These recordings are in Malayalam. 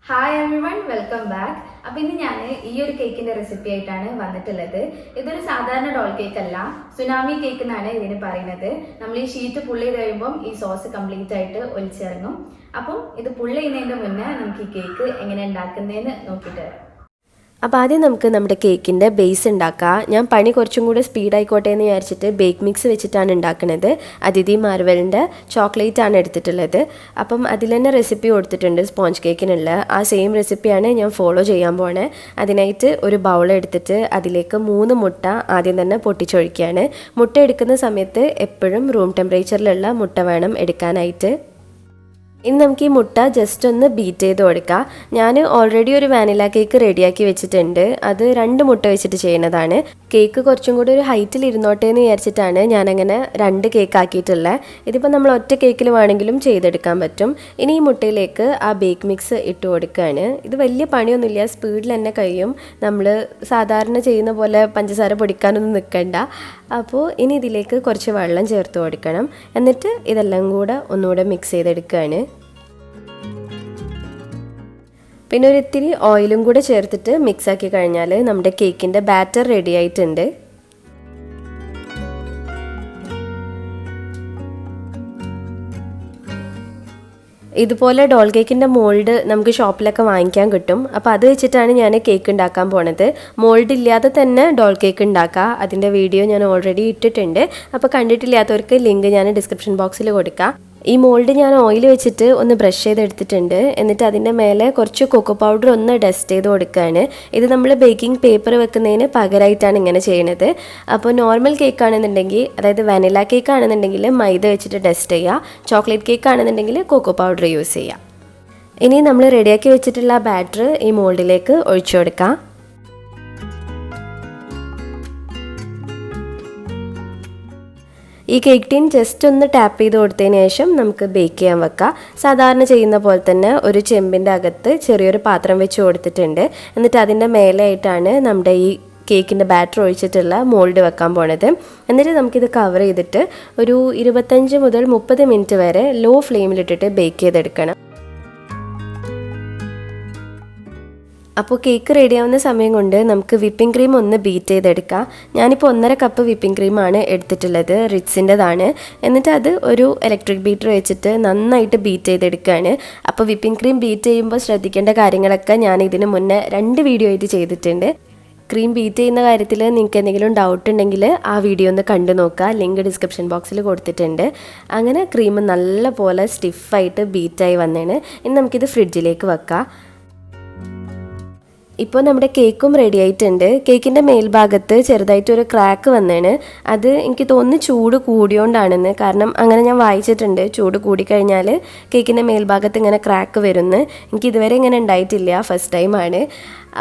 Hi everyone, welcome back. അപ്പോൾ ഇന്ന് ഞാൻ ഈ ഒരു കേക്കിന്റെ റെസിപ്പി ആയിട്ടാണ് വന്നിട്ടുള്ളത്. ഇതൊരു സാധാരണ ഡോൾ കേക്ക് അല്ല, സുനാമി കേക്ക് എന്നാണ് ഇതിന് പറയുന്നത്. നമ്മൾ ഈ ഷീറ്റ് പുള്ള് ചെയ്ത് കഴിയുമ്പം ഈ സോസ് കംപ്ലീറ്റ് ആയിട്ട് ഒലിച്ചിറങ്ങും. അപ്പം ഇത് പുള്ള് ചെയ്യുന്നതിന്റെ മുന്നേ നമുക്ക് ഈ കേക്ക് എങ്ങനെ ഉണ്ടാക്കുന്നതെന്ന് നോക്കിയിട്ട് വരാം. അപ്പോൾ ആദ്യം നമുക്ക് നമ്മുടെ കേക്കിൻ്റെ ബേസ് ഉണ്ടാക്കാം. ഞാൻ പണി കുറച്ചും കൂടെ സ്പീഡായിക്കോട്ടെ എന്ന് വിചാരിച്ചിട്ട് ബേക്ക് മിക്സ് വെച്ചിട്ടാണ് ഉണ്ടാക്കുന്നത്. അതിഥി മാർവലിൻ്റെ ചോക്ലേറ്റ് ആണ് എടുത്തിട്ടുള്ളത്. അപ്പം അതിൽ തന്നെ റെസിപ്പി കൊടുത്തിട്ടുണ്ട് സ്പോഞ്ച് കേക്കിനുള്ള. ആ സെയിം റെസിപ്പിയാണ് ഞാൻ ഫോളോ ചെയ്യാൻ പോണേ. അതിനായിട്ട് ഒരു ബൗൾ എടുത്തിട്ട് അതിലേക്ക് 3 മുട്ട ആദ്യം തന്നെ പൊട്ടിച്ചൊഴിക്കുകയാണ്. മുട്ട എടുക്കുന്ന സമയത്ത് എപ്പോഴും റൂം ടെമ്പറേച്ചറിലുള്ള മുട്ട വേണം എടുക്കാനായിട്ട്. ഇനി നമുക്ക് ഈ മുട്ട ജസ്റ്റ് ഒന്ന് ബീറ്റ് ചെയ്ത് കൊടുക്കാം. ഞാൻ ഓൾറെഡി ഒരു വാനില കേക്ക് റെഡിയാക്കി വെച്ചിട്ടുണ്ട്. അത് 2 മുട്ട വെച്ചിട്ട് ചെയ്യുന്നതാണ്. കേക്ക് കുറച്ചും കൂടി ഒരു ഹൈറ്റിൽ ഇരുന്നോട്ടെ എന്ന് വിചാരിച്ചിട്ടാണ് ഞാനങ്ങനെ 2 കേക്ക് ആക്കിയിട്ടുള്ളത്. ഇതിപ്പോൾ നമ്മൾ ഒറ്റ കേക്കിൽ വേണമെങ്കിലും ചെയ്തെടുക്കാൻ പറ്റും. ഇനി ഈ മുട്ടയിലേക്ക് ആ ബേക്ക് മിക്സ് ഇട്ട് കൊടുക്കുകയാണ്. ഇത് വലിയ പണിയൊന്നുമില്ല, സ്പീഡിൽ തന്നെ കഴിയും. നമ്മൾ സാധാരണ ചെയ്യുന്ന പോലെ പഞ്ചസാര പൊടിക്കാനൊന്നും നിൽക്കണ്ട. അപ്പോൾ ഇനി ഇതിലേക്ക് കുറച്ച് വെള്ളം ചേർത്ത് കൊടുക്കണം. എന്നിട്ട് ഇതെല്ലാം കൂടെ ഒന്നുകൂടെ മിക്സ് ചെയ്തെടുക്കുകയാണ്. പിന്നെ ഒരു ഇത്തിരി ഓയിലും കൂടെ ചേർത്തിട്ട് മിക്സാക്കി കഴിഞ്ഞാൽ നമ്മുടെ കേക്കിൻ്റെ ബാറ്റർ റെഡി ആയിട്ടുണ്ട്. ഇതുപോലെ ഡോൾ കേക്കിൻ്റെ മോൾഡ് നമുക്ക് ഷോപ്പിലൊക്കെ വാങ്ങിക്കാൻ കിട്ടും. അപ്പോൾ അത് വെച്ചിട്ടാണ് ഞാൻ കേക്ക് ഉണ്ടാക്കാൻ പോണത്. മോൾഡ് ഇല്ലാതെ തന്നെ ഡോൾ കേക്ക് ഉണ്ടാക്കാം. അതിൻ്റെ വീഡിയോ ഞാൻ ഓൾറെഡി ഇട്ടിട്ടുണ്ട്. അപ്പോൾ കണ്ടിട്ടില്ലാത്തവർക്ക് ലിങ്ക് ഞാൻ ഡിസ്ക്രിപ്ഷൻ ബോക്സിൽ കൊടുക്കാം. ഈ മോൾഡ് ഞാൻ ഓയിൽ വെച്ചിട്ട് ഒന്ന് ബ്രഷ് ചെയ്തെടുത്തിട്ടുണ്ട്. എന്നിട്ട് അതിൻ്റെ മേലെ കുറച്ച് കൊക്കോ പൗഡർ ഒന്ന് ഡസ്റ്റ് ചെയ്ത് കൊടുക്കുകയാണ്. ഇത് നമ്മൾ ബേക്കിംഗ് പേപ്പർ വെക്കുന്നതിന് പകരമായിട്ടാണ് ഇങ്ങനെ ചെയ്യണത്. അപ്പോൾ നോർമൽ കേക്ക് ആണെന്നുണ്ടെങ്കിൽ, അതായത് വാനില കേക്ക് ആണെന്നുണ്ടെങ്കിൽ മൈദ വെച്ചിട്ട് ഡസ്റ്റ് ചെയ്യുക. ചോക്ലേറ്റ് കേക്ക് ആണെന്നുണ്ടെങ്കിൽ കൊക്കോ പൗഡർ യൂസ് ചെയ്യുക. ഇനി നമ്മൾ റെഡിയാക്കി വെച്ചിട്ടുള്ള ബാറ്റർ ഈ മോൾഡിലേക്ക് ഒഴിച്ചു കൊടുക്കാം. ഈ കേക്ക് ടീൻ ജസ്റ്റ് ഒന്ന് ടാപ്പ് ചെയ്ത് കൊടുത്തതിന് ശേഷം നമുക്ക് ബേക്ക് ചെയ്യാൻ വെക്കാം. സാധാരണ ചെയ്യുന്ന പോലെ തന്നെ ഒരു ചെമ്പിൻ്റെ അകത്ത് ചെറിയൊരു പാത്രം വെച്ച് കൊടുത്തിട്ടുണ്ട്. എന്നിട്ട് അതിൻ്റെ മേലെയായിട്ടാണ് നമ്മുടെ ഈ കേക്കിൻ്റെ ബാറ്റർ ഒഴിച്ചിട്ടുള്ള മോൾഡ് വെക്കാൻ പോണത്. എന്നിട്ട് നമുക്കിത് കവർ ചെയ്തിട്ട് ഒരു 25 മുതൽ 30 മിനിറ്റ് വരെ ലോ ഫ്ലെയിമിലിട്ടിട്ട് ബേക്ക് ചെയ്തെടുക്കണം. അപ്പോൾ കേക്ക് റെഡിയാവുന്ന സമയം കൊണ്ട് നമുക്ക് വിപ്പിംഗ് ക്രീം ഒന്ന് ബീറ്റ് ചെയ്തെടുക്കാം. ഞാനിപ്പോൾ 1.5 കപ്പ് വിപ്പിംഗ് ക്രീമാണ് എടുത്തിട്ടുള്ളത്, റിറ്റ്സിൻ്റെതാണ്. എന്നിട്ട് അത് ഒരു ഇലക്ട്രിക് ബീറ്റർ വെച്ചിട്ട് നന്നായിട്ട് ബീറ്റ് ചെയ്തെടുക്കുകയാണ്. അപ്പോൾ വിപ്പിംഗ് ക്രീം ബീറ്റ് ചെയ്യുമ്പോൾ ശ്രദ്ധിക്കേണ്ട കാര്യങ്ങളൊക്കെ ഞാൻ ഇതിന് മുന്നേ 2 വീഡിയോ ആയിട്ട് ചെയ്തിട്ടുണ്ട്. ക്രീം ബീറ്റ് ചെയ്യുന്ന കാര്യത്തിൽ നിങ്ങൾക്ക് എന്തെങ്കിലും ഡൗട്ട് ഉണ്ടെങ്കിൽ ആ വീഡിയോ ഒന്ന് കണ്ടു നോക്കുക. ലിങ്ക് ഡിസ്ക്രിപ്ഷൻ ബോക്സിൽ കൊടുത്തിട്ടുണ്ട്. അങ്ങനെ ക്രീം നല്ല പോലെ സ്റ്റിഫായിട്ട് ബീറ്റായി വന്നേന്. ഇനി നമുക്കിത് ഫ്രിഡ്ജിലേക്ക് വെക്കാം. ഇപ്പോൾ നമ്മുടെ കേക്കും റെഡി ആയിട്ടുണ്ട്. കേക്കിൻ്റെ മേൽഭാഗത്ത് ചെറുതായിട്ടൊരു ക്രാക്ക് വന്നേണ്. അത് എനിക്ക് തോന്നുന്നു ചൂട് കൂടിയോണ്ടാണെന്ന്. കാരണം അങ്ങനെ ഞാൻ വായിച്ചിട്ടുണ്ട്, ചൂട് കൂടിക്കഴിഞ്ഞാൽ കേക്കിൻ്റെ മേൽഭാഗത്ത് ഇങ്ങനെ ക്രാക്ക് വരുമെന്ന്. എനിക്കിതുവരെ ഇങ്ങനെ ഉണ്ടായിട്ടില്ല, ഫസ്റ്റ് ടൈമാണ്.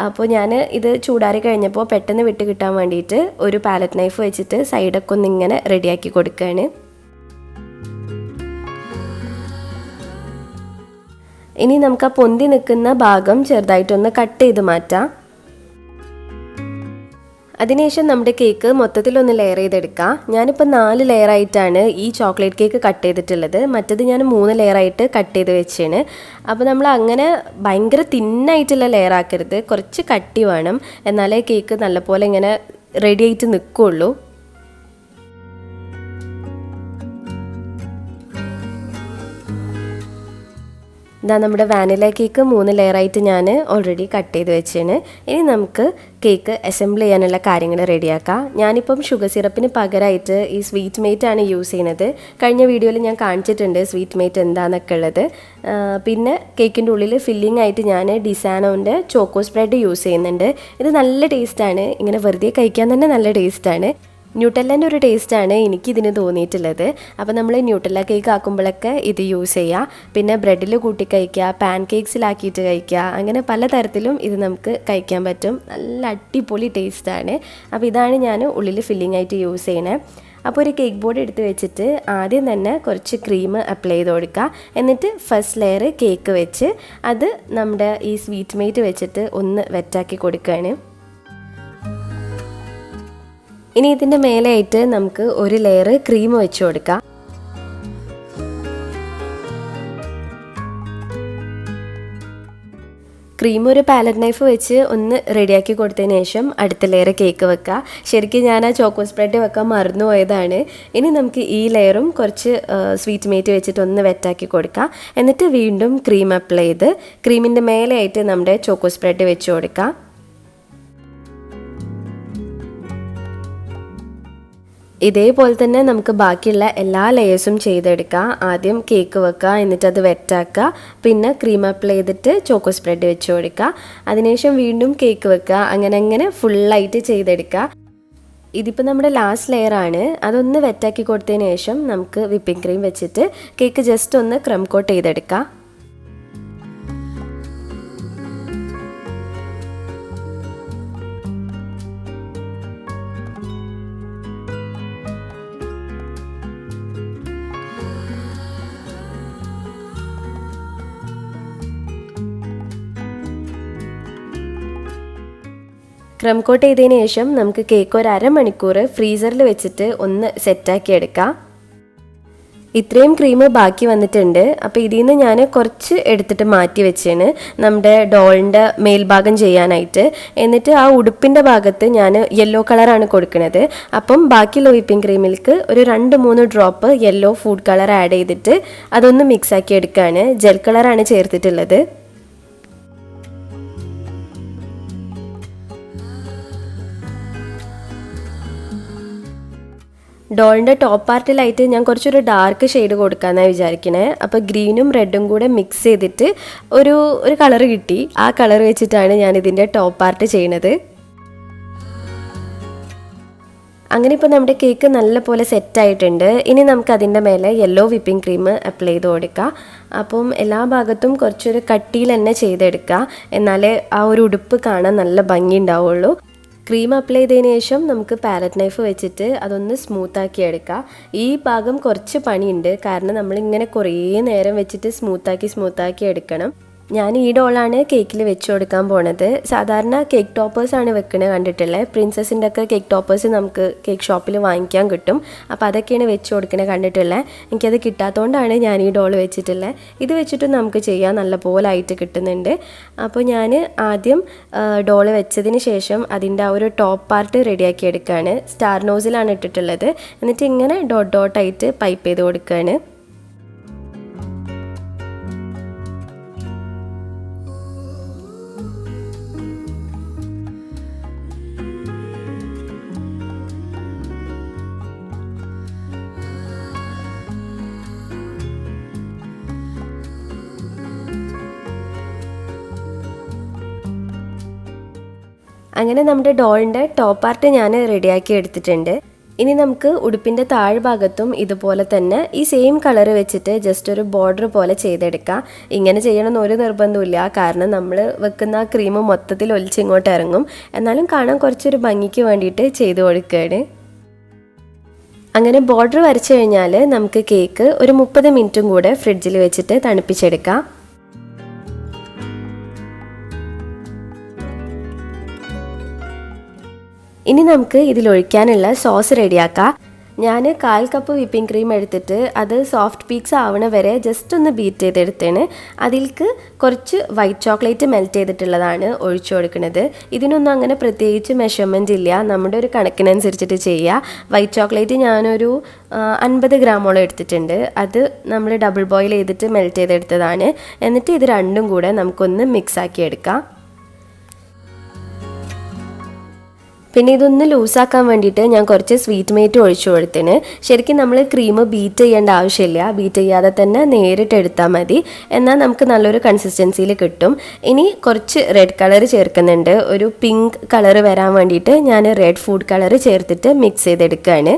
അപ്പോൾ ഞാൻ ഇത് ചൂടാറി കഴിഞ്ഞപ്പോൾ പെട്ടെന്ന് വിട്ട് കിട്ടാൻ വേണ്ടിയിട്ട് ഒരു പാലറ്റ് നൈഫ് വെച്ചിട്ട് സൈഡൊക്കെ ഒന്നിങ്ങനെ റെഡിയാക്കി കൊടുക്കുകയാണ്. ഇനി നമുക്ക് ആ പൊന്തി നിൽക്കുന്ന ഭാഗം ചെറുതായിട്ടൊന്ന് കട്ട് ചെയ്ത് മാറ്റാം. അതിനുശേഷം നമ്മുടെ കേക്ക് മൊത്തത്തിലൊന്ന് ലെയർ ചെയ്തെടുക്കാം. ഞാനിപ്പോൾ 4 ലെയറായിട്ടാണ് ഈ ചോക്ലേറ്റ് കേക്ക് കട്ട് ചെയ്തിട്ടുള്ളത്. മറ്റത് ഞാൻ 3 ലെയറായിട്ട് കട്ട് ചെയ്ത് വെച്ചാണ്. അപ്പോൾ നമ്മൾ അങ്ങനെ ഭയങ്കര തിന്നായിട്ടുള്ള ലെയർ ആക്കരുത്, കുറച്ച് കട്ടി വേണം. എന്നാലേ കേക്ക് നല്ലപോലെ ഇങ്ങനെ റെഡി ആയിട്ട് നിൽക്കുകയുള്ളൂ. ഇതാ നമ്മുടെ വാനില കേക്ക് 3 ലെയറായിട്ട് ഞാൻ ഓൾറെഡി കട്ട് ചെയ്ത് വെച്ചാണ്. ഇനി നമുക്ക് കേക്ക് അസംബിൾ ചെയ്യാനുള്ള കാര്യങ്ങൾ റെഡിയാക്കാം. ഞാനിപ്പം ഷുഗർ സിറപ്പിന് പകരമായിട്ട് ഈ സ്വീറ്റ് മെയ്റ്റ് ആണ് യൂസ് ചെയ്യുന്നത്. കഴിഞ്ഞ വീഡിയോയിൽ ഞാൻ കാണിച്ചിട്ടുണ്ട് സ്വീറ്റ് മെയ്റ്റ് എന്താണെന്നൊക്കെ ഉള്ളത്. പിന്നെ കേക്കിൻ്റെ ഉള്ളിൽ ഫില്ലിംഗ് ആയിട്ട് ഞാൻ ഡിസാനോൻ്റെ ചോക്കോ സ്പ്രെഡ് യൂസ് ചെയ്യുന്നുണ്ട്. ഇത് നല്ല ടേസ്റ്റാണ്, ഇങ്ങനെ വെറുതെ കഴിക്കാൻ തന്നെ നല്ല ടേസ്റ്റാണ്. ന്യൂട്ടെല്ലേൻ്റെ ഒരു ടേസ്റ്റാണ് എനിക്കിതിന് തോന്നിയിട്ടുള്ളത്. അപ്പോൾ നമ്മൾ ന്യൂട്ടെല്ല കേക്ക് ആക്കുമ്പോഴൊക്കെ ഇത് യൂസ് ചെയ്യുക. പിന്നെ ബ്രെഡിൽ കൂട്ടി കഴിക്കുക, പാൻ കേക്ക്സിലാക്കിയിട്ട് കഴിക്കുക, അങ്ങനെ പലതരത്തിലും ഇത് നമുക്ക് കഴിക്കാൻ പറ്റും. നല്ല അടിപൊളി ടേസ്റ്റാണ്. അപ്പോൾ ഇതാണ് ഞാൻ ഉള്ളിൽ ഫില്ലിംഗ് ആയിട്ട് യൂസ് ചെയ്യണത്. അപ്പോൾ ഒരു കേക്ക് ബോർഡ് എടുത്ത് വെച്ചിട്ട് ആദ്യം തന്നെ കുറച്ച് ക്രീം അപ്ലൈ ചെയ്ത് കൊടുക്കുക. എന്നിട്ട് ഫസ്റ്റ് ലെയർ കേക്ക് വെച്ച് അത് നമ്മുടെ ഈ സ്വീറ്റ് മെയ്റ്റ് വെച്ചിട്ട് ഒന്ന് വെറ്റാക്കി കൊടുക്കുകയാണ്. ഇനി ഇതിൻ്റെ മേലെയായിട്ട് നമുക്ക് ഒരു ലെയർ ക്രീം വെച്ച് കൊടുക്കാം. ക്രീം ഒരു പാലറ്റ് നൈഫ് വെച്ച് ഒന്ന് റെഡിയാക്കി കൊടുത്തതിന് ശേഷം അടുത്ത ലെയർ കേക്ക് വെക്കുക. ശരിക്കും ഞാൻ ആ ചോക്കോ സ്പ്രെഡ് വെക്കാൻ മറന്നുപോയതാണ്. ഇനി നമുക്ക് ഈ ലെയറും കുറച്ച് സ്വീറ്റ് മേറ്റ് വെച്ചിട്ട് ഒന്ന് വെറ്റാക്കി കൊടുക്കുക. എന്നിട്ട് വീണ്ടും ക്രീം അപ്ലൈ ചെയ്ത് ക്രീമിൻ്റെ മേലെയായിട്ട് നമ്മുടെ ചോക്കോ സ്പ്രെഡ് വെച്ച് കൊടുക്കുക. ഇതേപോലെ തന്നെ നമുക്ക് ബാക്കിയുള്ള എല്ലാ ലെയേഴ്സും ചെയ്തെടുക്കാം. ആദ്യം കേക്ക് വെക്കുക, എന്നിട്ട് അത് വെറ്റാക്കുക, പിന്നെ ക്രീം അപ്ലൈ ചെയ്തിട്ട് ചോക്കോ സ്പ്രെഡ് വെച്ച് കൊടുക്കുക. അതിനുശേഷം വീണ്ടും കേക്ക് വെക്കുക. അങ്ങനെ ഫുള്ളായിട്ട് ചെയ്തെടുക്കുക. ഇതിപ്പോൾ നമ്മുടെ ലാസ്റ്റ് ലെയറാണ്. അതൊന്ന് വെറ്റാക്കി കൊടുത്തതിന് ശേഷം നമുക്ക് വിപ്പിംഗ് ക്രീം വെച്ചിട്ട് കേക്ക് ജസ്റ്റ് ഒന്ന് ക്രം കോട്ട് ചെയ്തെടുക്കാം. ക്രം കോട്ട് ചെയ്തതിന് ശേഷം നമുക്ക് കേക്ക് ഒരു അരമണിക്കൂർ ഫ്രീസറിൽ വെച്ചിട്ട് ഒന്ന് സെറ്റാക്കി എടുക്കാം. ഇത്രയും ക്രീം ബാക്കി വന്നിട്ടുണ്ട്. അപ്പോൾ ഇതിൽ നിന്ന് ഞാൻ കുറച്ച് എടുത്തിട്ട് മാറ്റി വെച്ചാണ് നമ്മുടെ ഡോളിൻ്റെ മേൽഭാഗം ചെയ്യാനായിട്ട്. എന്നിട്ട് ആ ഉടുപ്പിൻ്റെ ഭാഗത്ത് ഞാൻ യെല്ലോ കളറാണ് കൊടുക്കുന്നത്. അപ്പം ബാക്കിയുള്ള വിപ്പിംഗ് ക്രീമിലേക്ക് ഒരു 2-3 drop yellow food colour add ചെയ്തിട്ട് അതൊന്ന് മിക്സാക്കി എടുക്കുകയാണ്. ജെൽ കളറാണ് ചേർത്തിട്ടുള്ളത്. ഡോളിൻ്റെ ടോപ്പ് പാർട്ടിലായിട്ട് ഞാൻ കുറച്ചൊരു ഡാർക്ക് ഷെയ്ഡ് കൊടുക്കാമെന്നാണ് വിചാരിക്കണേ. അപ്പോൾ ഗ്രീനും റെഡും കൂടെ മിക്സ് ചെയ്തിട്ട് ഒരു കളർ കിട്ടി. ആ കളർ വെച്ചിട്ടാണ് ഞാൻ ഇതിൻ്റെ ടോപ്പ് പാർട്ട് ചെയ്യണത്. അങ്ങനെ ഇപ്പോൾ നമ്മുടെ കേക്ക് നല്ലപോലെ സെറ്റായിട്ടുണ്ട്. ഇനി നമുക്ക് അതിൻ്റെ മേലെ യെല്ലോ വിപ്പിംഗ് ക്രീം അപ്ലൈ ചെയ്ത് കൊടുക്കാം. അപ്പം എല്ലാ ഭാഗത്തും കുറച്ചൊരു കട്ടിയിൽ തന്നെ ചെയ്തെടുക്കുക. എന്നാലേ ആ ഒരു ഉടുപ്പ് കാണാൻ നല്ല ഭംഗി ഉണ്ടാവുള്ളൂ. ക്രീം അപ്ലൈ ചെയ്തതിന് ശേഷം നമുക്ക് പാലറ്റ് നൈഫ് വെച്ചിട്ട് അതൊന്ന് സ്മൂത്താക്കി എടുക്കാം. ഈ ഭാഗം കുറച്ച് പണിയുണ്ട്, കാരണം നമ്മളിങ്ങനെ കുറേ നേരം വെച്ചിട്ട് സ്മൂത്താക്കി എടുക്കണം. ഞാൻ ഈ ഡോളാണ് കേക്കിൽ വെച്ച് കൊടുക്കാൻ പോണത്. സാധാരണ കേക്ക് ടോപ്പേഴ്സാണ് വെക്കണത് കണ്ടിട്ടുള്ളത്. പ്രിൻസസിൻ്റെ ഒക്കെ കേക്ക് ടോപ്പേഴ്സ് നമുക്ക് കേക്ക് ഷോപ്പിൽ വാങ്ങിക്കാൻ കിട്ടും. അപ്പോൾ അതൊക്കെയാണ് വെച്ച് കൊടുക്കണത് കണ്ടിട്ടുള്ളത്. എനിക്കത് കിട്ടാത്തതുകൊണ്ടാണ് ഞാൻ ഈ ഡോൾ വെച്ചിട്ടുള്ളത്. ഇത് വെച്ചിട്ട് നമുക്ക് ചെയ്യാൻ നല്ലപോലെ ആയിട്ട് കിട്ടുന്നുണ്ട്. അപ്പോൾ ഞാൻ ആദ്യം ഡോൾ വെച്ചതിന് ശേഷം അതിൻ്റെ ആ ഒരു ടോപ്പ് പാർട്ട് റെഡിയാക്കി എടുക്കുകയാണ്. സ്റ്റാർ നോസിലാണ് ഇട്ടിട്ടുള്ളത്. എന്നിട്ട് ഇങ്ങനെ ഡോട്ടായിട്ട് പൈപ്പ് ചെയ്ത് കൊടുക്കുകയാണ്. അങ്ങനെ നമ്മുടെ ഡോളിൻ്റെ ടോപ്പ് പാർട്ട് ഞാൻ റെഡിയാക്കി എടുത്തിട്ടുണ്ട്. ഇനി നമുക്ക് ഉടുപ്പിൻ്റെ താഴ്ഭാഗത്തും ഇതുപോലെ തന്നെ ഈ സെയിം കളർ വെച്ചിട്ട് ജസ്റ്റ് ഒരു ബോർഡർ പോലെ ചെയ്തെടുക്കാം. ഇങ്ങനെ ചെയ്യണമെന്ന് ഒരു നിർബന്ധമില്ല, കാരണം നമ്മൾ വെക്കുന്ന ക്രീം മൊത്തത്തിൽ ഒലിച്ചിങ്ങോട്ട് ഇറങ്ങും. എന്നാലും കാണാൻ കുറച്ചൊരു ഭംഗിക്ക് വേണ്ടിയിട്ട് ചെയ്ത് കൊടുക്കുകയാണ്. അങ്ങനെ ബോർഡർ വരച്ചു കഴിഞ്ഞാൽ നമുക്ക് കേക്ക് ഒരു 30 മിനിറ്റും കൂടെ ഫ്രിഡ്ജിൽ വെച്ചിട്ട് തണുപ്പിച്ചെടുക്കാം. ഇനി നമുക്ക് ഇതിലൊഴിക്കാനുള്ള സോസ് റെഡിയാക്കാം. ഞാൻ 1/4 കപ്പ് വിപ്പിംഗ് ക്രീം എടുത്തിട്ട് അത് സോഫ്റ്റ് പീക്സ് ആവണ വരെ ജസ്റ്റ് ഒന്ന് ബീറ്റ് ചെയ്തെടുത്തേണ്. അതിലേക്ക് കുറച്ച് വൈറ്റ് ചോക്ലേറ്റ് മെൽറ്റ് ചെയ്തിട്ടുള്ളതാണ് ഒഴിച്ചു കൊടുക്കുന്നത്. ഇതിനൊന്നും അങ്ങനെ പ്രത്യേകിച്ച് മെഷർമെൻറ്റ് ഇല്ല, നമ്മുടെ ഒരു കണക്കിനനുസരിച്ചിട്ട് ചെയ്യുക. വൈറ്റ് ചോക്ലേറ്റ് ഞാനൊരു 50 ഗ്രാമോളം എടുത്തിട്ടുണ്ട്. അത് നമ്മൾ ഡബിൾ ബോയിൽ ചെയ്തിട്ട് മെൽറ്റ് ചെയ്തെടുത്തതാണ്. എന്നിട്ട് ഇത് രണ്ടും കൂടെ നമുക്കൊന്ന് മിക്സാക്കി എടുക്കാം. പിന്നെ ഇതൊന്ന് ലൂസാക്കാൻ വേണ്ടിയിട്ട് ഞാൻ കുറച്ച് സ്വീറ്റ് മേറ്റ് ഒഴിച്ചു കൊടുത്തിന്. ശരിക്കും നമ്മൾ ക്രീം ബീറ്റ് ചെയ്യേണ്ട ആവശ്യമില്ല, ബീറ്റ് ചെയ്യാതെ തന്നെ നേരിട്ട് എടുത്താൽ മതി. എന്നാൽ നമുക്ക് നല്ലൊരു കൺസിസ്റ്റൻസിയിൽ കിട്ടും. ഇനി കുറച്ച് റെഡ് കളർ ചേർക്കുന്നുണ്ട്. ഒരു പിങ്ക് കളർ വരാൻ വേണ്ടിയിട്ട് ഞാൻ റെഡ് ഫുഡ് കളർ ചേർത്തിട്ട് മിക്സ് ചെയ്തെടുക്കുകയാണ്.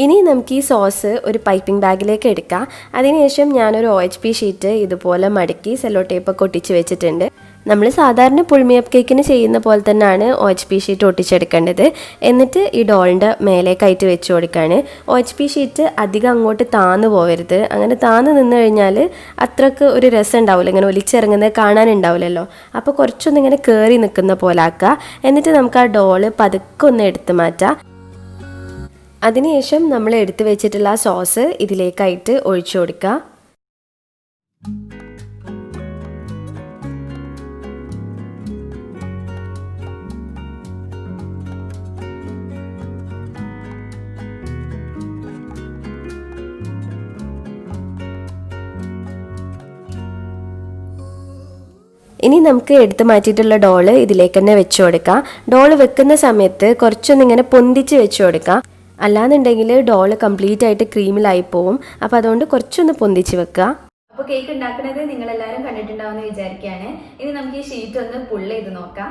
ഇനി നമുക്ക് ഈ സോസ് ഒരു പൈപ്പിംഗ് ബാഗിലേക്ക് എടുക്കാം. അതിനുശേഷം ഞാനൊരു OHP ഷീറ്റ് ഇതുപോലെ മടക്കി സെല്ലോ ടേപ്പൊക്കെ ഒട്ടിച്ച് വെച്ചിട്ടുണ്ട്. നമ്മൾ സാധാരണ പുൾമിയപ്പ് കേക്കിന് ചെയ്യുന്ന പോലെ തന്നെയാണ് OHP ഷീറ്റ് ഒട്ടിച്ചെടുക്കേണ്ടത്. എന്നിട്ട് ഈ ഡോളിൻ്റെ മേലേക്കായിട്ട് വെച്ച് കൊടുക്കുകയാണ്. OHP ഷീറ്റ് അധികം അങ്ങോട്ട് താന്ന് പോകരുത്. അങ്ങനെ താന്ന് നിന്ന് കഴിഞ്ഞാൽ അത്രക്ക് ഒരു രസം ഉണ്ടാവില്ല, ഇങ്ങനെ ഒലിച്ചിറങ്ങുന്നത് കാണാനുണ്ടാവില്ലല്ലോ. അപ്പോൾ കുറച്ചൊന്നിങ്ങനെ കയറി നിൽക്കുന്ന പോലെ ആക്കുക. എന്നിട്ട് നമുക്ക് ആ ഡോള് പതുക്കെ ഒന്ന് എടുത്ത് മാറ്റാം. അതിനുശേഷം നമ്മൾ എടുത്ത് വെച്ചിട്ടുള്ള ആ സോസ് ഇതിലേക്കായിട്ട് ഒഴിച്ചു കൊടുക്കുക. ഇനി നമുക്ക് എടുത്തു മാറ്റിയിട്ടുള്ള ഡോള് ഇതിലേക്ക് തന്നെ വെച്ച് കൊടുക്കാം. ഡോള് വെക്കുന്ന സമയത്ത് കുറച്ചൊന്നിങ്ങനെ പൊന്തിച്ച് വെച്ച് കൊടുക്കാം. അല്ലാന്നുണ്ടെങ്കിൽ ഡോള് കംപ്ലീറ്റ് ആയിട്ട് ക്രീമിലായി പോവും. അപ്പോൾ അതുകൊണ്ട് കുറച്ചൊന്ന് പൊന്തിച്ച് വെക്കുക. അപ്പോൾ കേക്ക് ഉണ്ടാക്കുന്നത് നിങ്ങളെല്ലാവരും കണ്ടിട്ടുണ്ടാവുമെന്ന് വിചാരിക്കുകയാണ്. ഇനി നമുക്ക് ഈ ഷീറ്റ് ഒന്ന് പുള്ള് ചെയ്ത് നോക്കാം.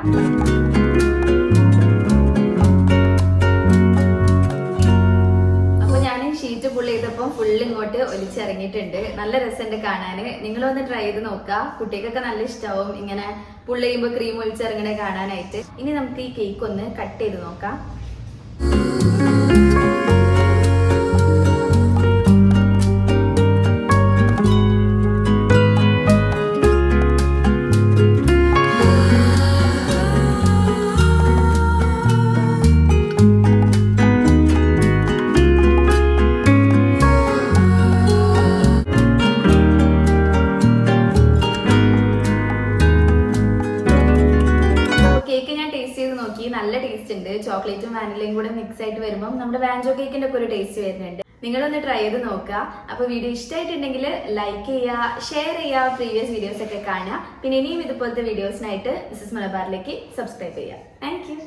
അപ്പോൾ ഞാൻ ഷീറ്റ് പുള്ള് ചെയ്തപ്പോൾ ഫുള്ള് ഇങ്ങോട്ട് ഒലിച്ചിറങ്ങിയിട്ടുണ്ട്. നല്ല രസമുണ്ട് കാണാൻ. നിങ്ങളൊന്ന് ട്രൈ ചെയ്ത് നോക്കുക. കുട്ടികൾക്കൊക്കെ നല്ല ഇഷ്ടമാവും ഇങ്ങനെ പുള്ള് ചെയ്യുമ്പോൾ ക്രീം ഒലിച്ചിറങ്ങണേ കാണാനായിട്ട്. ഇനി നമുക്ക് ഈ കേക്ക് ഒന്ന് കട്ട് ചെയ്ത് നോക്കാം. കേക്ക് ഞാൻ ടേസ്റ്റ് ചെയ്ത് നോക്കി. നല്ല ടേസ്റ്റ് ഉണ്ട്. ചോക്ലേറ്റും വാനിലയും കൂടെ മിക്സ് ആയിട്ട് വരുമ്പോൾ നമ്മുടെ വാൻജോ കേക്കിന്റെ ഒക്കെ ഒരു ടേസ്റ്റ് വരുന്നുണ്ട്. നിങ്ങളൊന്ന് ട്രൈ ചെയ്ത് നോക്കുക. അപ്പോൾ വീഡിയോ ഇഷ്ടമായിട്ടുണ്ടെങ്കിൽ ലൈക്ക് ചെയ്യുക, ഷെയർ ചെയ്യുക, പ്രീവിയസ് വീഡിയോസ് ഒക്കെ കാണുക. പിന്നെ ഇനിയും ഇതുപോലത്തെ വീഡിയോസിനായിട്ട് മിസ്സസ് മലബാറിലേക്ക് സബ്സ്ക്രൈബ് ചെയ്യുക. Thank you.